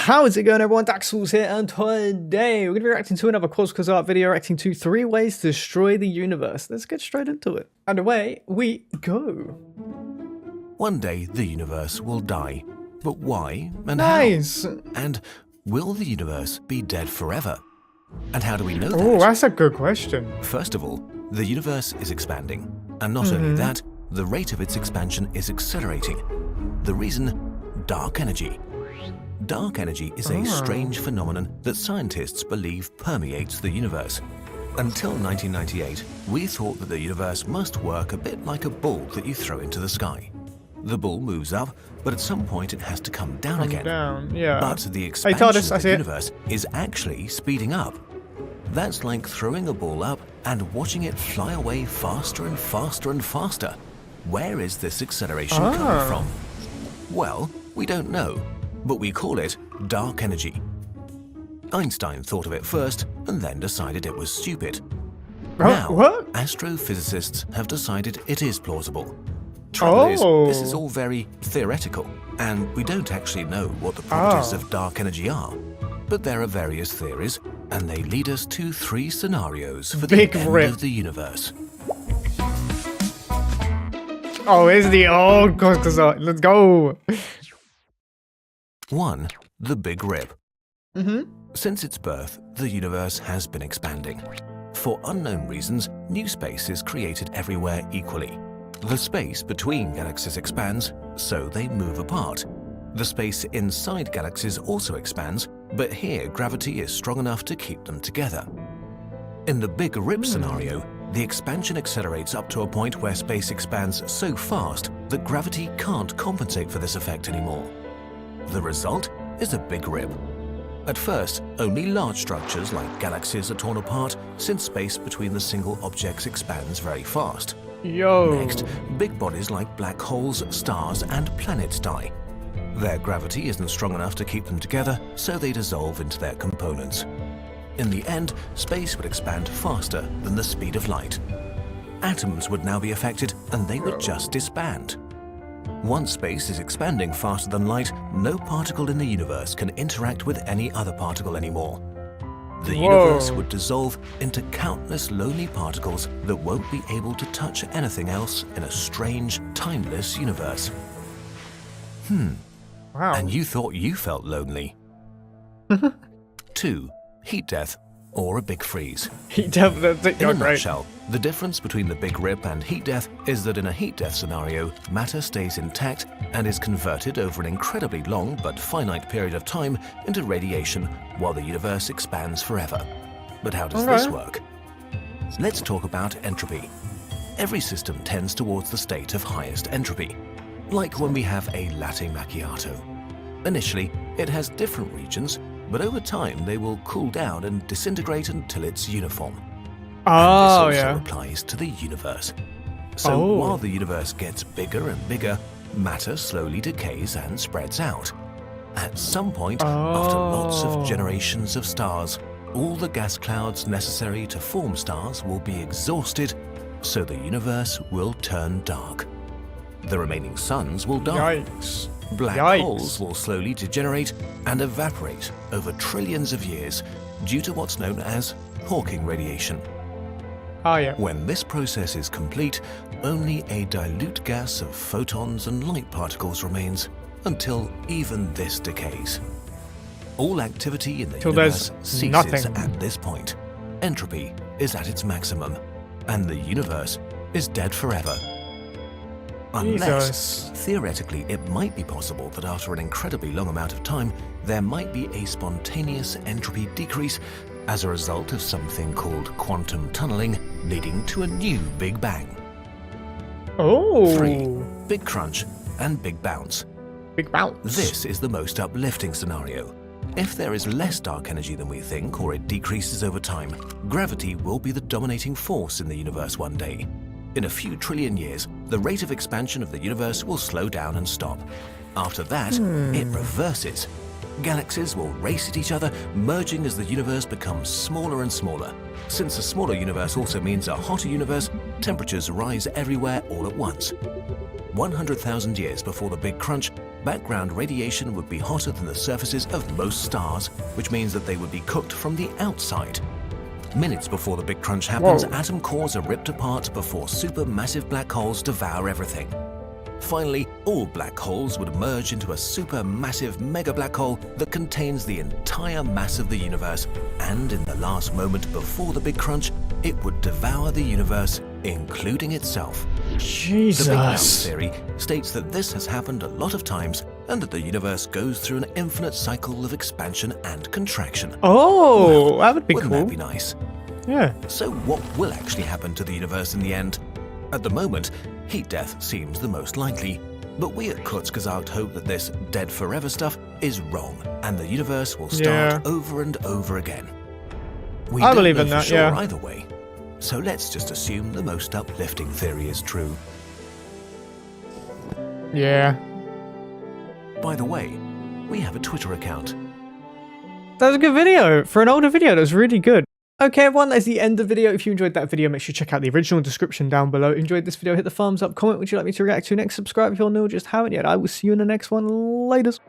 How's it going, everyone? Daxellz here, and today we're going to be reacting to another Cause Art video, reacting to 3 ways to destroy the universe. Let's get straight into it. And away we go. One day the universe will die, but why and nice. how? And will the universe be dead forever? And how do we know that? Oh, that's a good question. First of all, the universe is expanding, and not only that, the rate of its expansion is accelerating. The reason? Dark energy. Dark energy is a strange phenomenon that scientists believe permeates the universe. Until 1998, we thought that the universe must work a bit like a ball that you throw into the sky. The ball moves up, but at some point it has to come down again. But the expansion of the universe is actually speeding up. That's like throwing a ball up and watching it fly away faster and faster and faster. Where is this acceleration coming from? Well, we don't know, but we call it dark energy. Einstein thought of it first and then decided it was stupid. Now, astrophysicists have decided it is plausible. Trouble is, this is all very theoretical, and we don't actually know what the properties of dark energy are. But there are various theories, and they lead us to 3 scenarios for the end of the universe. Oh, it's the old Cause Art. Let's go. 1. The Big Rip. Since its birth, the universe has been expanding. For unknown reasons, new space is created everywhere equally. The space between galaxies expands, so they move apart. The space inside galaxies also expands, but here gravity is strong enough to keep them together. In the Big Rip scenario, the expansion accelerates up to a point where space expands so fast that gravity can't compensate for this effect anymore. The result is a Big Rip. At first, only large structures like galaxies are torn apart since space between the single objects expands very fast. Next, big bodies like black holes, stars, and planets die. Their gravity isn't strong enough to keep them together, so they dissolve into their components. In the end, space would expand faster than the speed of light. Atoms would now be affected, and they would just disband. Once space is expanding faster than light, no particle in the universe can interact with any other particle anymore. The universe would dissolve into countless lonely particles that won't be able to touch anything else in a strange, timeless universe. And you thought you felt lonely. 2. Heat death, or a big freeze. Heat death, that's it. In a nutshell, the difference between the Big Rip and heat death is that in a heat death scenario, matter stays intact and is converted over an incredibly long but finite period of time into radiation while the universe expands forever. But how does this work? Let's talk about entropy. Every system tends towards the state of highest entropy, like when we have a latte macchiato. Initially, it has different regions, but over time they will cool down and disintegrate until it's uniform. And this also applies to the universe. So while the universe gets bigger and bigger, matter slowly decays and spreads out. At some point, after lots of generations of stars, all the gas clouds necessary to form stars will be exhausted, so the universe will turn dark. The remaining suns will die. Black holes will slowly degenerate and evaporate over trillions of years due to what's known as Hawking radiation. When this process is complete, only a dilute gas of photons and light particles remains until even this decays. All activity in the universe ceases at this point. Entropy is at its maximum, and the universe is dead forever. Unless, theoretically, it might be possible that after an incredibly long amount of time, there might be a spontaneous entropy decrease as a result of something called quantum tunneling, leading to a new Big Bang. 3. Big Crunch and Big Bounce. This is the most uplifting scenario. If there is less dark energy than we think, or it decreases over time, gravity will be the dominating force in the universe one day. In a few trillion years, the rate of expansion of the universe will slow down and stop. After that, it reverses. Galaxies will race at each other, merging as the universe becomes smaller and smaller. Since a smaller universe also means a hotter universe, temperatures rise everywhere all at once. 100,000 years before the Big Crunch, background radiation would be hotter than the surfaces of most stars, which means that they would be cooked from the outside. Minutes before the Big Crunch happens, atom cores are ripped apart before supermassive black holes devour everything. Finally, all black holes would merge into a supermassive mega black hole that contains the entire mass of the universe, and in the last moment before the Big Crunch, it would devour the universe, including itself. Jesus. The Big Bang theory states that this has happened a lot of times and that the universe goes through an infinite cycle of expansion and contraction. Oh, that would be Wouldn't cool. that be nice? Yeah. So what will actually happen to the universe in the end? At the moment, heat death seems the most likely, but we at Kurzgesagt hope that this dead forever stuff is wrong and the universe will start over and over again. We I don't believe know in for that, sure yeah. either way, so let's just assume the most uplifting theory is true. Yeah. By the way, we have a Twitter account. That was a good video. For an older video, that was really good. Okay, everyone, that's the end of the video. If you enjoyed that video, make sure you check out the original description down below. Enjoyed this video, hit the thumbs up, comment would you like me to react to next, subscribe if you're new, just haven't yet. I will see you in the next one. Laters.